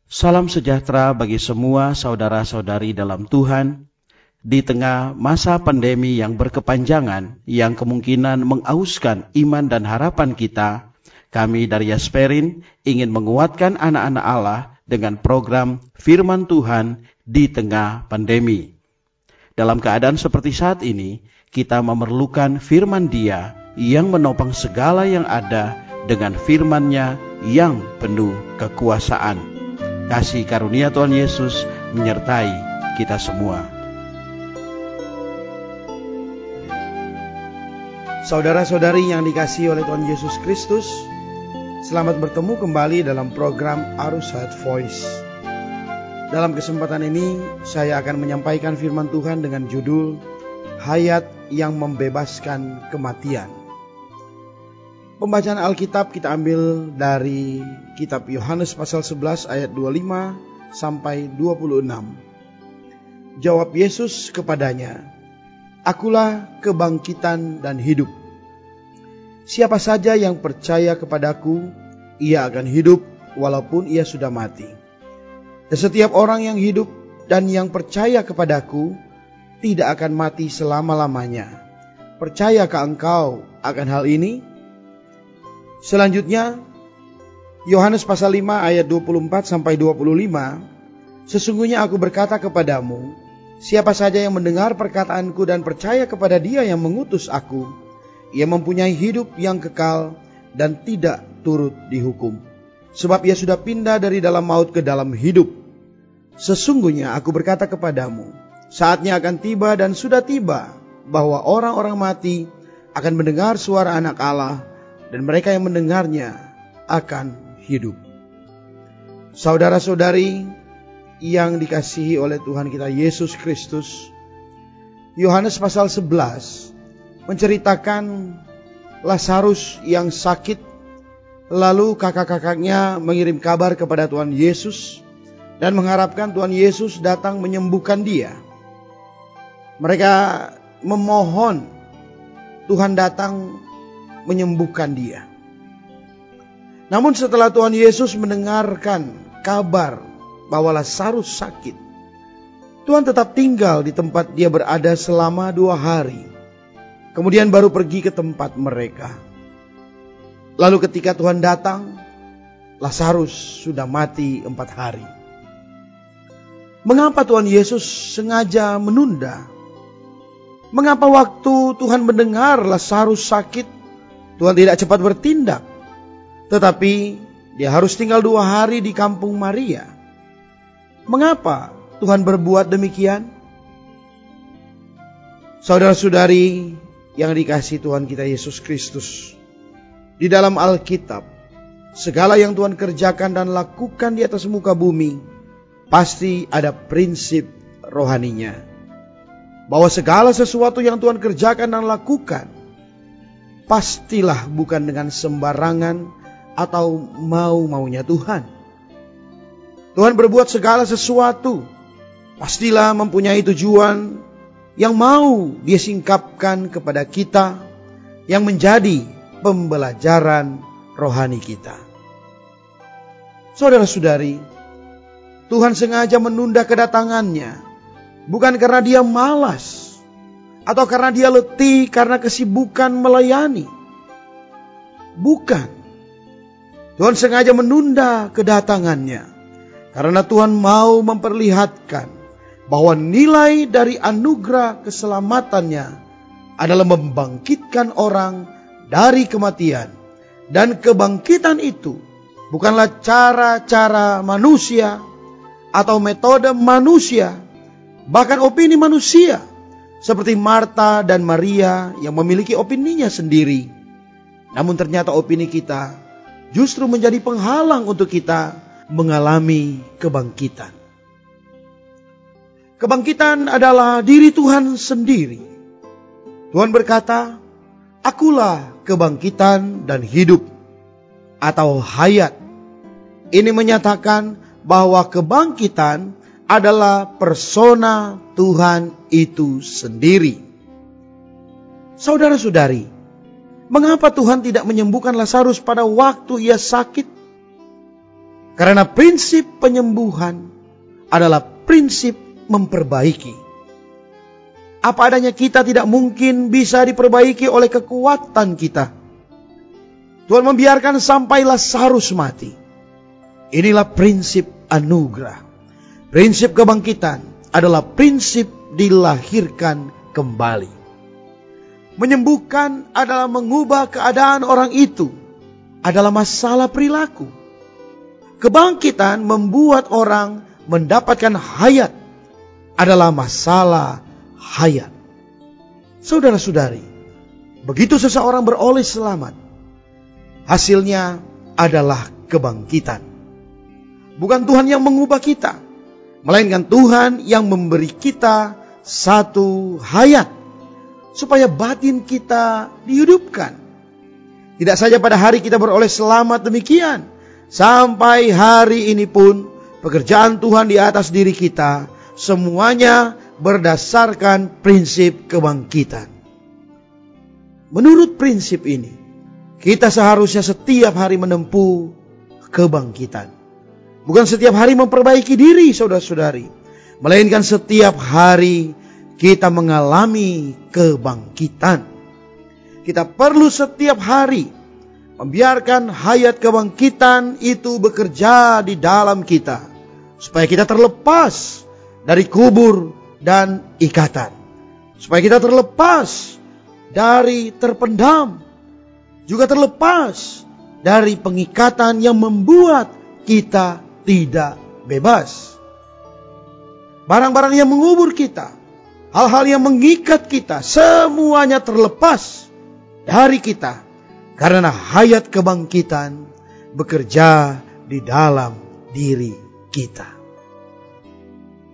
Salam sejahtera bagi semua saudara-saudari dalam Tuhan. Di tengah masa pandemi yang berkepanjangan, yang kemungkinan mengauskan iman dan harapan kita, kami dari Yasperin ingin menguatkan anak-anak Allah dengan program Firman Tuhan di tengah pandemi. Dalam keadaan seperti saat ini, kita memerlukan firman Dia yang menopang segala yang ada dengan firman-Nya yang penuh kekuasaan. Kasih karunia Tuhan Yesus menyertai kita semua. Saudara-saudari yang dikasihi oleh Tuhan Yesus Kristus, selamat bertemu kembali dalam program Arus Heart Voice. Dalam kesempatan ini, saya akan menyampaikan firman Tuhan dengan judul Hayat yang Membebaskan Kematian. Pembacaan Alkitab kita ambil dari kitab Yohanes pasal 11 ayat 25 sampai 26. Jawab Yesus kepadanya, Akulah kebangkitan dan hidup. Siapa saja yang percaya kepadaku, ia akan hidup walaupun ia sudah mati. Dan setiap orang yang hidup dan yang percaya kepadaku tidak akan mati selama-lamanya. Percayakah engkau akan hal ini? Selanjutnya, Yohanes pasal 5 ayat 24 sampai 25. Sesungguhnya aku berkata kepadamu, siapa saja yang mendengar perkataanku dan percaya kepada Dia yang mengutus aku, ia mempunyai hidup yang kekal dan tidak turut dihukum. Sebab ia sudah pindah dari dalam maut ke dalam hidup. Sesungguhnya aku berkata kepadamu, saatnya akan tiba dan sudah tiba, bahwa orang-orang mati akan mendengar suara Anak Allah, dan mereka yang mendengarnya akan hidup. Saudara-saudari yang dikasihi oleh Tuhan kita Yesus Kristus, Yohanes pasal 11 menceritakan Lazarus yang sakit, lalu kakak-kakaknya mengirim kabar kepada Tuhan Yesus dan mengharapkan Tuhan Yesus datang menyembuhkan dia. Mereka memohon Tuhan datang menyembuhkan dia. Namun setelah Tuhan Yesus mendengarkan kabar bahwa Lazarus sakit, Tuhan tetap tinggal di tempat dia berada selama 2 hari. Kemudian baru pergi ke tempat mereka. Lalu ketika Tuhan datang, Lazarus sudah mati 4 hari. Mengapa Tuhan Yesus sengaja menunda? Mengapa waktu Tuhan mendengar Lazarus sakit, Tuhan tidak cepat bertindak, tetapi dia harus tinggal 2 hari di kampung Maria? Mengapa Tuhan berbuat demikian? Saudara-saudari yang dikasihi Tuhan kita Yesus Kristus, di dalam Alkitab, segala yang Tuhan kerjakan dan lakukan di atas muka bumi, pasti ada prinsip rohaninya. Bahwa segala sesuatu yang Tuhan kerjakan dan lakukan, pastilah bukan dengan sembarangan atau mau-maunya Tuhan. Tuhan berbuat segala sesuatu, pastilah mempunyai tujuan yang mau Dia singkapkan kepada kita, yang menjadi pembelajaran rohani kita. Saudara-saudari, Tuhan sengaja menunda kedatangannya, bukan karena Dia malas, atau karena Dia letih karena kesibukan melayani. Bukan. Tuhan sengaja menunda kedatangannya karena Tuhan mau memperlihatkan bahwa nilai dari anugerah keselamatannya adalah membangkitkan orang dari kematian. Dan kebangkitan itu bukanlah cara-cara manusia atau metode manusia, bahkan opini manusia, seperti Marta dan Maria yang memiliki opininya sendiri. Namun ternyata opini kita justru menjadi penghalang untuk kita mengalami kebangkitan. Kebangkitan adalah diri Tuhan sendiri. Tuhan berkata, Akulah kebangkitan dan hidup, atau hayat. Ini menyatakan bahwa kebangkitan adalah persona Tuhan itu sendiri. Saudara-saudari, mengapa Tuhan tidak menyembuhkan Lazarus pada waktu ia sakit? Karena prinsip penyembuhan adalah prinsip memperbaiki. Apa adanya kita tidak mungkin bisa diperbaiki oleh kekuatan kita. Tuhan membiarkan sampai Lazarus mati. Inilah prinsip anugerah. Prinsip kebangkitan adalah prinsip dilahirkan kembali. Menyembuhkan adalah mengubah keadaan orang itu. Adalah masalah perilaku. Kebangkitan membuat orang mendapatkan hayat. Adalah masalah hayat. Saudara-saudari, begitu seseorang beroleh selamat, hasilnya adalah kebangkitan. Bukan Tuhan yang mengubah kita, melainkan Tuhan yang memberi kita satu hayat, supaya batin kita dihidupkan. Tidak saja pada hari kita beroleh selamat demikian, sampai hari ini pun pekerjaan Tuhan di atas diri kita, semuanya berdasarkan prinsip kebangkitan. Menurut prinsip ini, kita seharusnya setiap hari menempuh kebangkitan. Bukan setiap hari memperbaiki diri, saudara-saudari, melainkan setiap hari kita mengalami kebangkitan. Kita perlu setiap hari membiarkan hayat kebangkitan itu bekerja di dalam kita, supaya kita terlepas dari kubur dan ikatan, supaya kita terlepas dari terpendam, juga terlepas dari pengikatan yang membuat kita tidak bebas. Barang-barang yang mengubur kita, hal-hal yang mengikat kita, semuanya terlepas dari kita, karena hayat kebangkitan bekerja di dalam diri kita.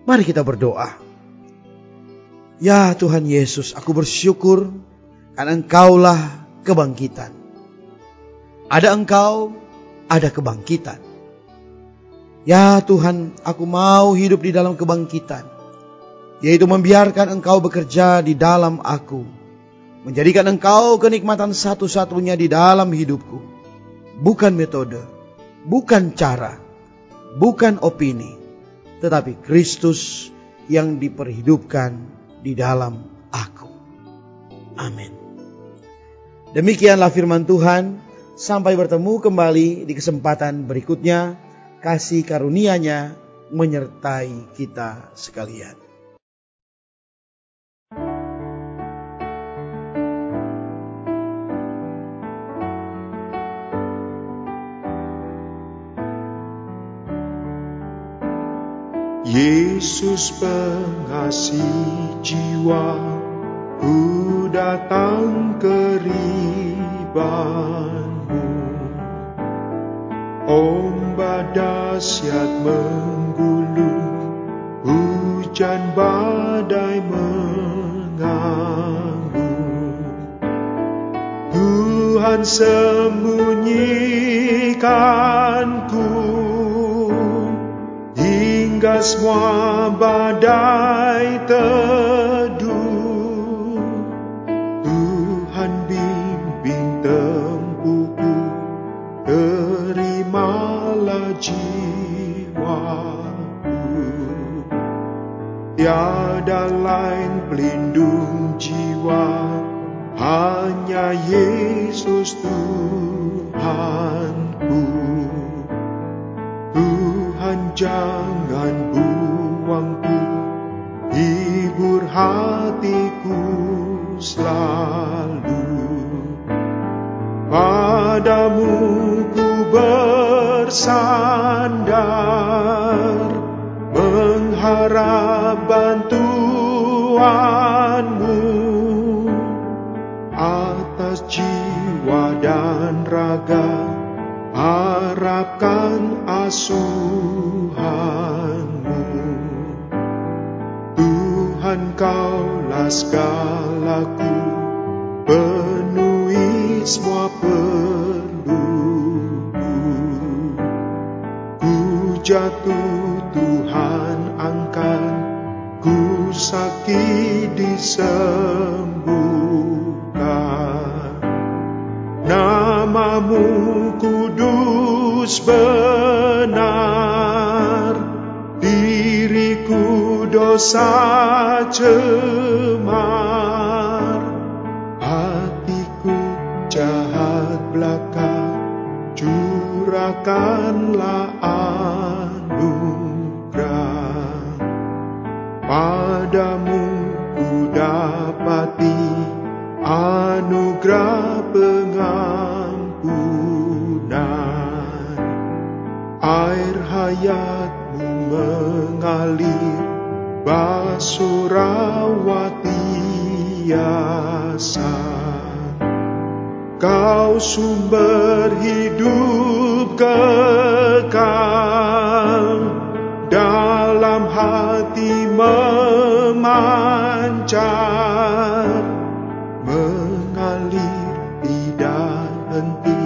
Mari kita berdoa. Ya Tuhan Yesus, aku bersyukur karena Engkaulah kebangkitan. Ada Engkau, ada kebangkitan. Ya Tuhan, aku mau hidup di dalam kebangkitan, yaitu membiarkan Engkau bekerja di dalam aku, menjadikan Engkau kenikmatan satu-satunya di dalam hidupku. Bukan metode, bukan cara, bukan opini, tetapi Kristus yang diperhidupkan di dalam aku. Amin. Demikianlah firman Tuhan. Sampai bertemu kembali di kesempatan berikutnya. Kasih karunia-Nya menyertai kita sekalian. Yesus pengasih jiwa, ku datang keribanmu. Ombak dahsyat menggulung, hujan badai menganggung. Tuhan sembunyikanku hingga semua badai teduh. Tuhan bimbing tempuhku, terimalah jiwaku. Tiada lain pelindung jiwa, hanya Yesus Tuhanku. Tuhan jangan buangku, hibur hatiku selalu. Padamu ku bersandar, mengharap bantuanmu. Atas jiwa dan raga, harapkan asuhanmu. Tuhan kaulah segalaku, penuhi semua perluku. Ku jatuh Tuhan angkat, ku sakit disembuhkan. Namamu kudus benar, diriku dosa cemar, hatiku jahat belaka, curahkanlah anugerah. Padamu ku dapati anugerah pengampunan, air hayatmu mengalir, basuh rawat biasa. Kau sumber hidup kekal, dalam hati memancar, mengalir tidak henti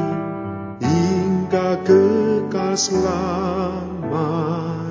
hingga kekal selamanya.